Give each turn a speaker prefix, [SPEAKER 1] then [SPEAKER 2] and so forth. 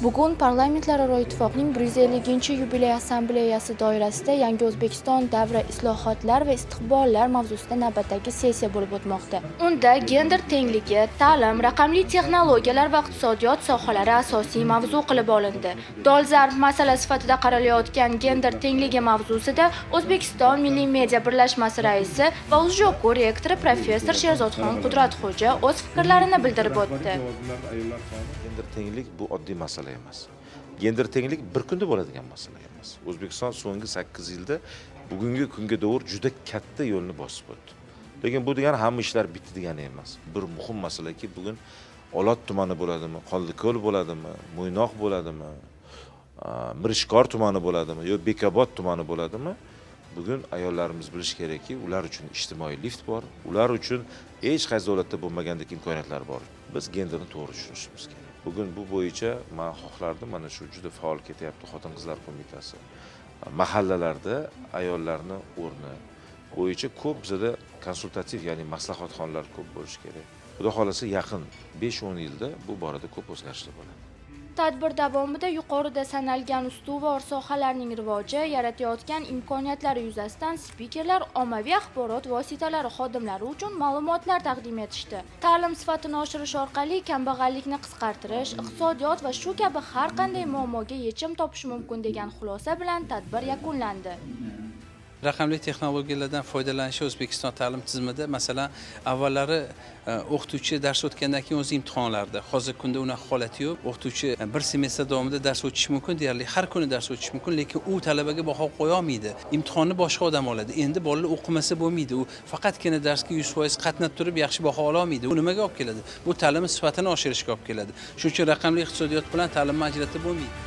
[SPEAKER 1] Bugun Parlamentlararo ittifoqning 150-yubiley assambleyasi doirasida Yangi O'zbekiston davri islohotlar va istiqbollar mavzusida navbatdagi sessiya bo'lib o'tmoqda. Unda gender tengligi, ta'lim, raqamli texnologiyalar va iqtisodiyot sohalari asosiy mavzu qilib olindi. Dolzarb masala sifatida qaralayotgan gender tengligi mavzusida O'zbekiston Milliy media birlashmasi raisi va UzJoku rektori professor Sherzodxon Qudratxo'ja o'z fikrlarini bildirib o'tdi.
[SPEAKER 2] Gender tenglik bu oddiy masala emas. Gender tenglik bir kunda bo'ladigan masala emas. O'zbekiston so'nggi 8 yilda bugungi kunga doğru juda katta yo'lni bosib o'tdi. Lekin bu degani hamma ishlar bitdi degani emas. Bir muhim masalaki bugun Olot tumani bo'ladimi, Qo'lliqko'l bo'ladimi, Mo'ynoq bo'ladimi, Mirishkor tumani bo'ladimi, yo Bekobod tumani bo'ladimi? Bugun ayollarimiz bilish kerakki, ular uchun ijtimoiy lift bor, ular uchun hech qaysi davlatda bo'lmagandek imkoniyatlar bor. Biz genderni to'g'ri tushunishimiz kerak. Bugun bu bo'yicha men xohlardim, mana shu juda faol ketyapti Xotin-qizlar qo'mitasi. Mahallalarda ayollarning o'rni bo'yicha ko'p bizda konsultativ, ya'ni maslahatxonalar ko'p bo'lish kerak. Xudo xolasa yaqin 5-10 yilda bu borada ko'p o'zgarishlar bo'ladi.
[SPEAKER 1] Tadbir davomida yuqorida sanalgan ustuvor sohalarning rivoji yaratayotgan imkoniyatlari yuzasidan spikerlar ommaviy axborot vositalari xodimlari uchun ma'lumotlar taqdim etishdi. Ta'lim sifatini oshirish orqali kambag'allikni qisqartirish, iqtisodiyot va shu kabi har qanday muammoga yechim topish mumkin degan xulosa bilan tadbir yakunlandi.
[SPEAKER 3] Raqamli texnologiyalardan foydalanish O'zbekiston ta'lim tizimida, masalan, avvallari o'qituvchi dars o'tgandan keyin o'zi imtihonlarda. Hozirgi kunda unaqa holat yo'q. O'qituvchi bir semestr davomida dars o'tishi mumkin, deyarli har kuni dars o'tishi mumkin, lekin u talabaga baho qo'ya olmaydi. Imtihonni boshqa odam oladi. Endi bolalar o'qimasa bo'lmaydi. U faqatgina darsga 100% qatnab turib yaxshi baho ola olmaydi. Bu nimaga olib keladi? Bu ta'lim sifatini oshirishga olib keladi. Shuning uchun raqamli iqtisodiyot bilan ta'limni ajratib bo'lmaydi.